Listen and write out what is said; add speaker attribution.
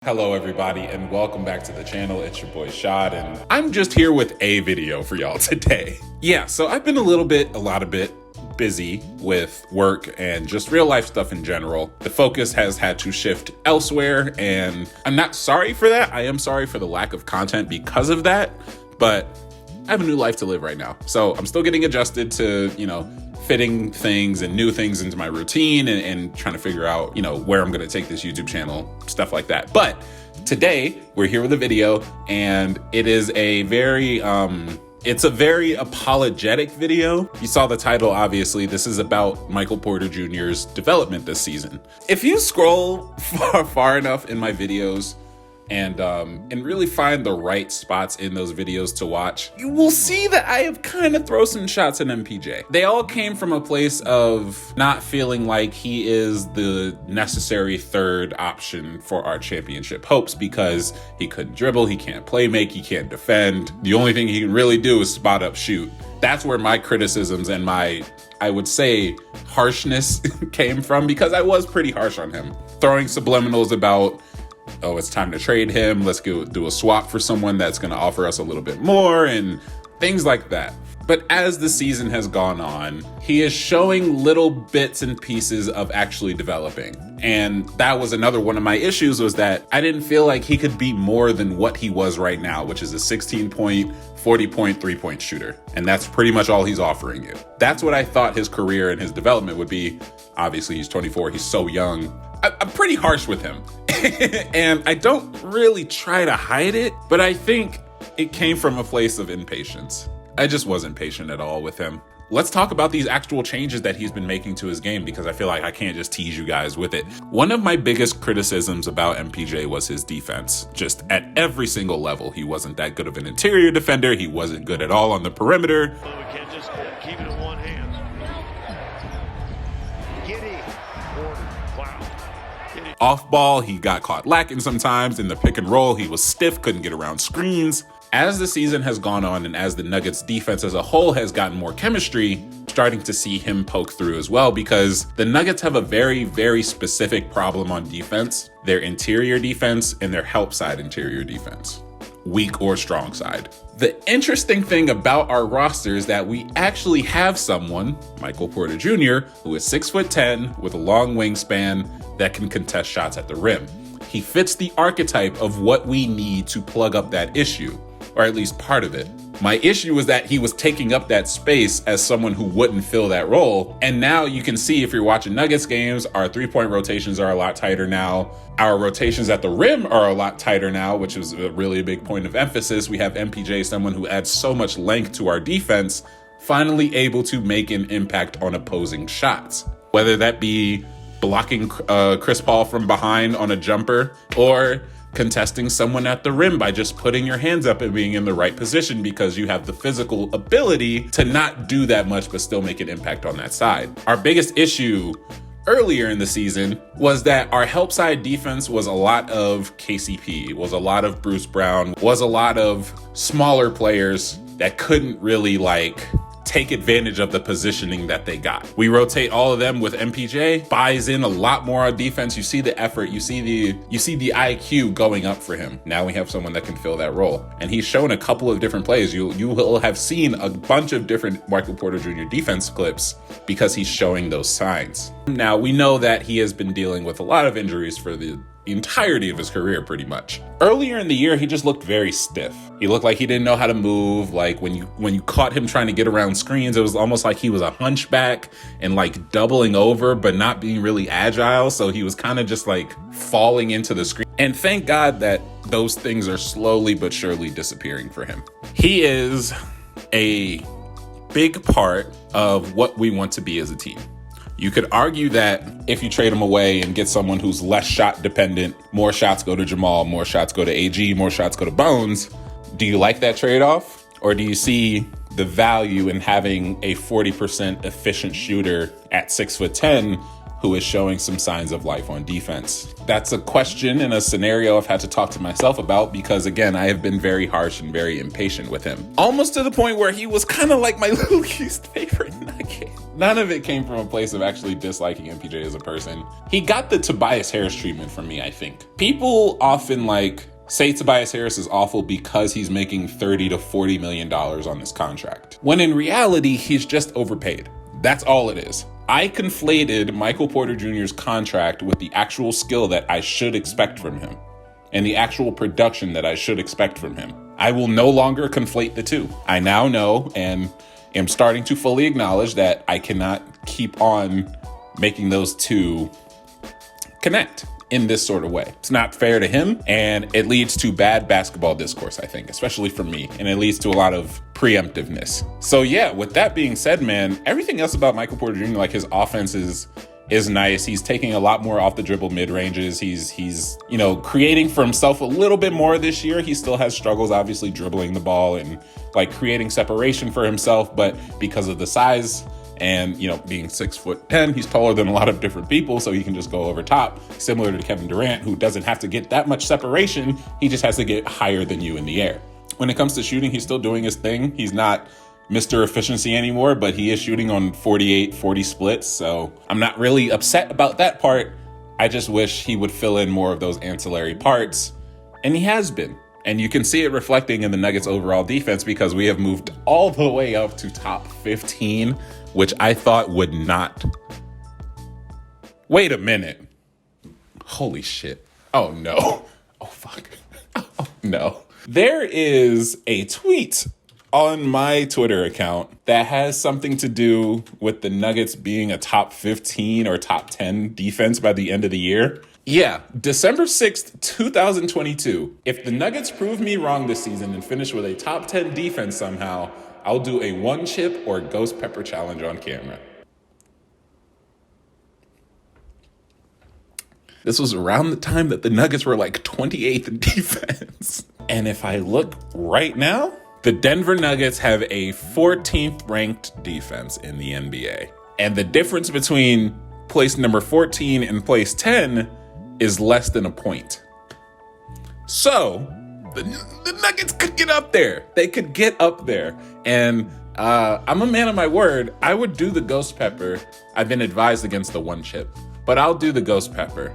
Speaker 1: Hello everybody and welcome back to the channel. It's your boy Shad and I'm just here with a video for y'all today. Yeah, so I've been a lot bit busy with work and just real life stuff in general. The focus has had to shift elsewhere and I'm not sorry for that. I am sorry for the lack of content because of that, but I have a new life to live right now. So I'm still getting adjusted to, fitting things and new things into my routine and trying to figure out, where I'm going to take this YouTube channel, stuff like that. But today we're here with a video and it is a very, it's a very apologetic video. You saw the title, obviously. This is about Michael Porter Jr.'s development this season. If you scroll far enough in my videos and really find the right spots in those videos to watch, you will see that I have kind of thrown some shots at MPJ. They all came from a place of not feeling like he is the necessary third option for our championship hopes because he couldn't dribble, he can't play make, he can't defend. The only thing he can really do is spot up shoot. That's where my criticisms and my, I would say, harshness came from, because I was pretty harsh on him. Throwing subliminals about, oh, it's time to trade him, let's go do a swap for someone that's going to offer us a little bit more and things like that. But as the season has gone on, he is showing little bits and pieces of actually developing. And that was another one of my issues, was that I didn't feel like he could be more than what he was right now, which is a 16-point, 40-point, 3-point shooter. And that's pretty much all he's offering you. That's what I thought his career and his development would be. Obviously, he's 24, he's so young. I'm pretty harsh with him. And I don't really try to hide it, but I think it came from a place of impatience. I just wasn't patient at all with him. Let's talk about these actual changes that he's been making to his game, because I feel like I can't just tease you guys with it. One of my biggest criticisms about MPJ was his defense. Just at every single level, he wasn't that good of an interior defender. He wasn't good at all on the perimeter.
Speaker 2: Well, we can't just keep it in one hand.
Speaker 1: Off ball, he got caught lacking sometimes. In the pick and roll, he was stiff, couldn't get around screens. As the season has gone on and as the Nuggets defense as a whole has gotten more chemistry, starting to see him poke through as well, because the Nuggets have a very, very specific problem on defense: their interior defense and their help side interior defense. Weak or strong side. The interesting thing about our roster is that we actually have someone, Michael Porter Jr., who is 6'10" with a long wingspan that can contest shots at the rim. He fits the archetype of what we need to plug up that issue, or at least part of it. My issue was that he was taking up that space as someone who wouldn't fill that role. And now you can see, if you're watching Nuggets games, our 3-point rotations are a lot tighter now. Our rotations at the rim are a lot tighter now, which is a really big point of emphasis. We have MPJ, someone who adds so much length to our defense, finally able to make an impact on opposing shots. Whether that be blocking Chris Paul from behind on a jumper, or contesting someone at the rim by just putting your hands up and being in the right position, because you have the physical ability to not do that much but still make an impact on that side. Our biggest issue earlier in the season was that our help side defense was a lot of KCP, was a lot of Bruce Brown, was a lot of smaller players that couldn't really take advantage of the positioning that they got. We rotate all of them with MPJ, buys in a lot more on defense. You see the effort, you see the IQ going up for him. Now we have someone that can fill that role. And he's shown a couple of different plays. You will have seen a bunch of different Michael Porter Jr. defense clips because he's showing those signs. Now we know that he has been dealing with a lot of injuries for the entirety of his career, pretty much. Earlier in the year, he just looked very stiff. He looked like he didn't know how to move. Like when you caught him trying to get around screens, it was almost like he was a hunchback and doubling over, but not being really agile. So he was kind of just falling into the screen. And thank God that those things are slowly but surely disappearing for him. He is a big part of what we want to be as a team. You could argue that if you trade him away and get someone who's less shot dependent, more shots go to Jamal, more shots go to AG, more shots go to Bones. Do you like that trade-off? Or do you see the value in having a 40% efficient shooter at 6'10" who is showing some signs of life on defense? That's a question and a scenario I've had to talk to myself about, because again, I have been very harsh and very impatient with him. Almost to the point where he was kind of like my least favorite Nugget. None of it came from a place of actually disliking MPJ as a person. He got the Tobias Harris treatment from me, I think. People often say Tobias Harris is awful because he's making $30 to $40 million on this contract. When in reality, he's just overpaid. That's all it is. I conflated Michael Porter Jr.'s contract with the actual skill that I should expect from him and the actual production that I should expect from him. I will no longer conflate the two. I now know and am starting to fully acknowledge that I cannot keep on making those two connect in this sort of way. It's not fair to him, and it leads to bad basketball discourse, I think, especially for me, and it leads to a lot of preemptiveness. So yeah, with that being said, man, everything else about Michael Porter Jr., his offense is nice. He's taking a lot more off the dribble mid-ranges. He's creating for himself a little bit more this year. He still has struggles, obviously, dribbling the ball and creating separation for himself, but because of the size and, being 6'10", he's taller than a lot of different people, so he can just go over top, similar to Kevin Durant, who doesn't have to get that much separation. He just has to get higher than you in the air. When it comes to shooting, he's still doing his thing. He's not Mr. Efficiency anymore, but he is shooting on 48-40 splits, so I'm not really upset about that part. I just wish he would fill in more of those ancillary parts, and he has been. And you can see it reflecting in the Nuggets' overall defense because we have moved all the way up to top 15, which I thought would not. Wait a minute. Holy shit. Oh no. Oh fuck. Oh no. There is a tweet on my Twitter account that has something to do with the Nuggets being a top 15 or top 10 defense by the end of the year. Yeah, December 6th, 2022. If the Nuggets prove me wrong this season and finish with a top 10 defense somehow, I'll do a one chip or ghost pepper challenge on camera. This was around the time that the Nuggets were 28th in defense. And if I look right now, the Denver Nuggets have a 14th ranked defense in the NBA. And the difference between place number 14 and place 10 is less than a point. So the Nuggets could get up there. They could get up there. And I'm a man of my word. I would do the ghost pepper. I've been advised against the one chip, but I'll do the ghost pepper.